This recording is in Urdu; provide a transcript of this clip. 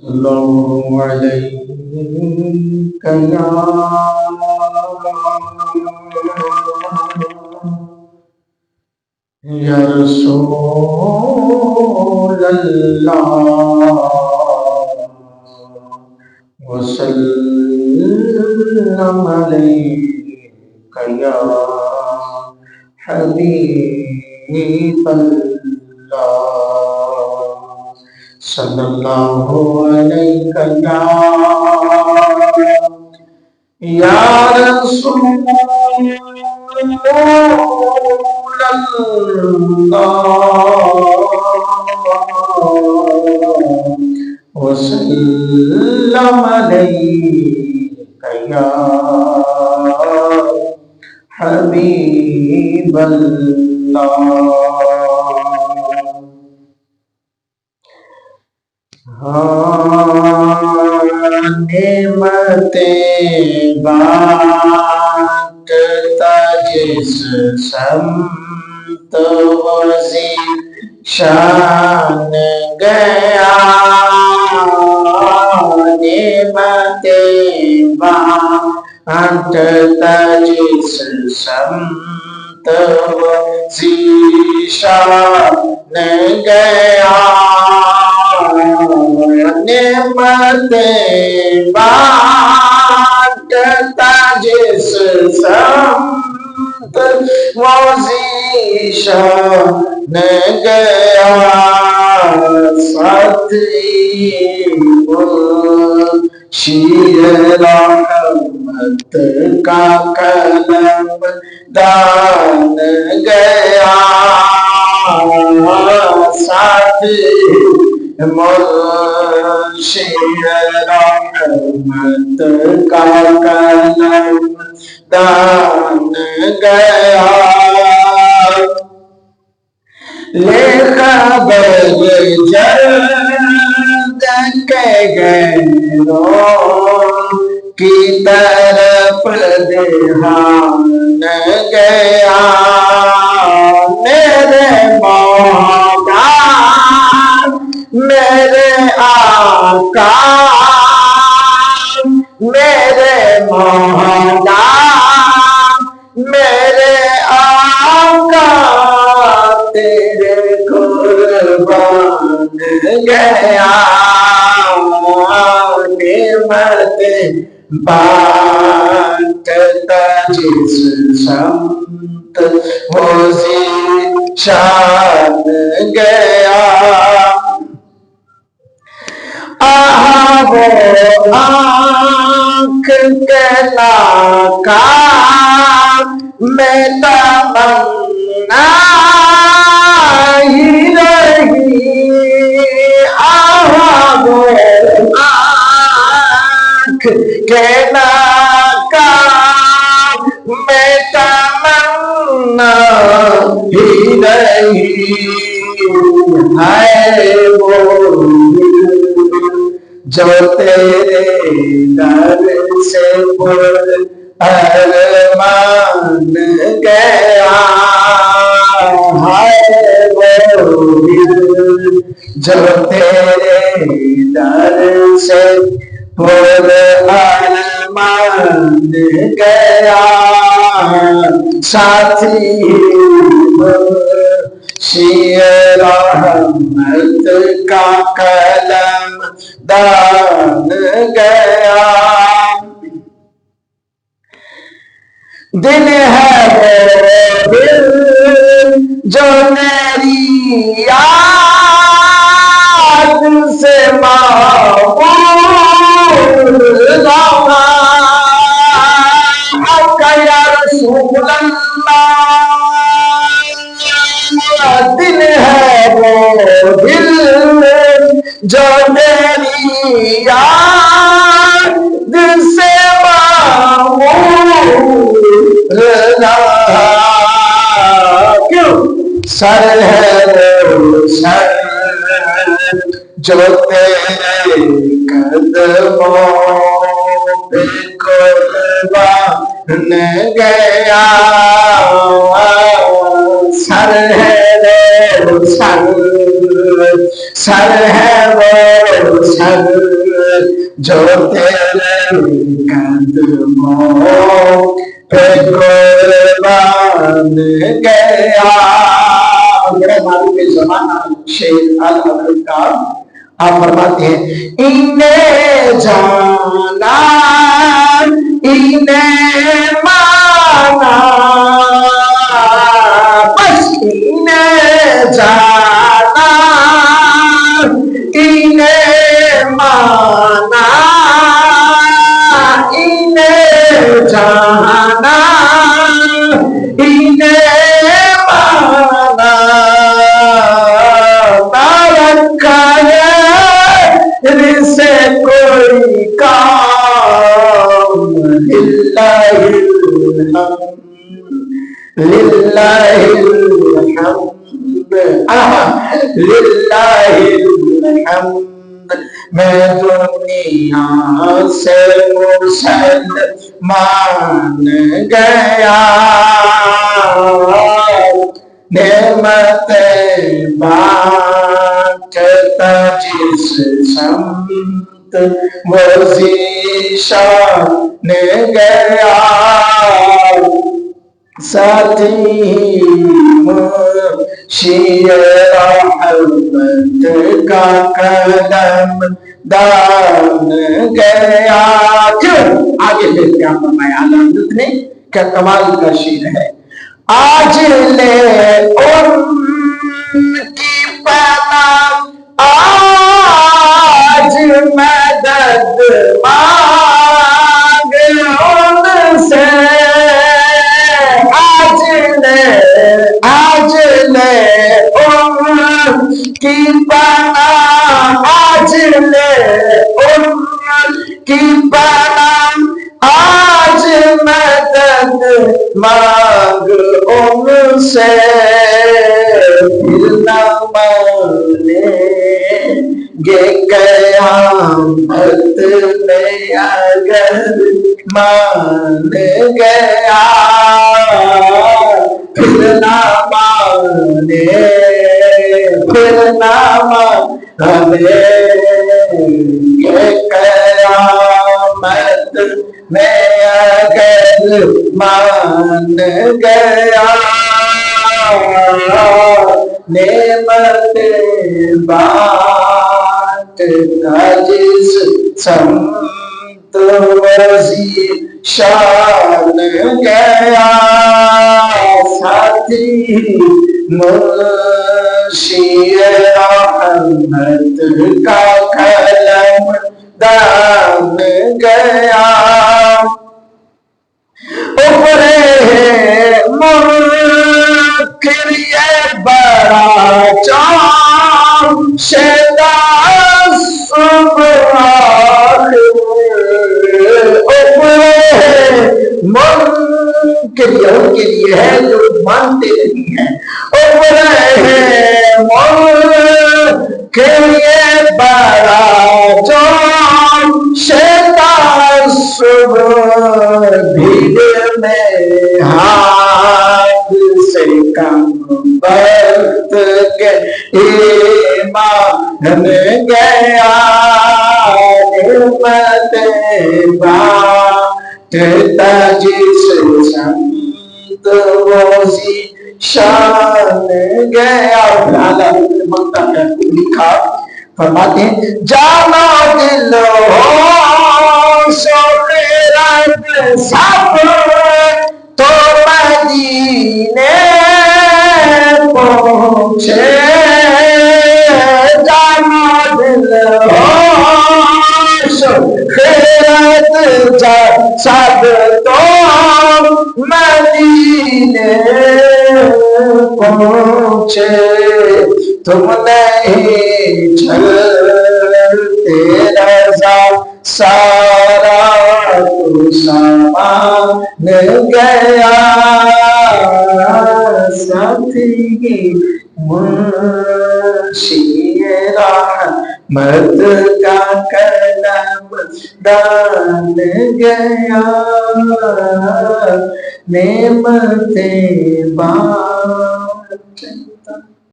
الله عليك يا رسول الله وسلم عليك يا حبيب الله صلى الله عليك يا رسول الله وسلم عليك يا حبيب الله نعمتیں بانٹتا جس سمت وزیر شان گیا نعمتیں بانٹتا جس سمت وزیر شان گیا نعمتیں بانٹتا جس سمت وزیشان گیا شیر رحمت کا قلم دان گیا مرشد رحمت کا قلم دان گیا لے خبر جلد کے غیروں کی طرف دھیان گیا میرے مولا میرے آقا میرے مولا میرے آقا تیرے قربان گیا نعمتیں بانٹتا جس سمت وزیشان گیا وہ آنکھ کے ناکام میں تمنا ہی رہی وہ آنکھ کے ناکام میں تمنا ہی رہی ہے وہ جو تیرے در سے پر ارمان گیا ہے وہ جو تیرے در سے پر ارمان گیا ساتھی شیر رحمت کا قلم دان گیا دل ہے وہ دل جو میری یاد سے معمور رہا آقا یا رسول اللہ دل ہے وہ دل جو میری یاد سے معمور رہا کیوں سر ہے وہ سر جو تیرے قدموں پہ قربان گیا سر ہے وہ سر سر ہے وہ سر جو تیرے قدموں پہ قربان گیا. میرے معلوم زمانہ شیخ الحضرت کا آپ فرماتے ہیں انہیں جانا انہیں مانا بس انہیں جانا انہیں مانا انہیں جانا انہیں مانا سے کوئی کام للہ الحمد للہ الحمد للہ الحمد. میں دنیا سے مسلمان گیا نعمتیں بانٹتا جس سمت وہ ذیشان گیا. ساتھی منشی رحمت کا قدم دان گیا. کیوں آگے پھر کیا فرمایا اعلیٰ حضرت نے؟ کیا کمال کا شعر ہے. آج لے ان کی پناہ آج مدد مانگ ان سے آج لے ان کی پناہ آج لے ان کی پناہ آج مدد مانگ ان سے پھر نہ مانیں گے قیامت میں اگر مان گیا پھر نہ مانیں پھر نہ مانیں گے قیامت میں اگر مان گیا نعمت بانٹتا جس سمت وزیر شان گیا. ساتھی منشی رحمت کا قلم دان گیا. اوپرے منکر یہ بڑا چام شیطان صبح اوپرے منکر یہ ان کے لیے ہے جو مانتے نہیں ہیں. اوپرے منکر یہ بڑا چام شیطان صبح بھیڑ میں ہاتھ سے کم برت کے ایمان گیا نعمت بانٹتا جس سمت وہ ذیشان گیا. منگتا ہے لکھا فرماتے ہیں جانا دل ہو شوق رنگ سب تو مدینے پہنچے جانا دل ہو شوق رنگ سب تو مدینے پہنچے. تم نہیں چلتے رضا سارا تو سامان گیا. ساتھی منشی رحمت کا قلم دان گیا نعمتیں بانٹتا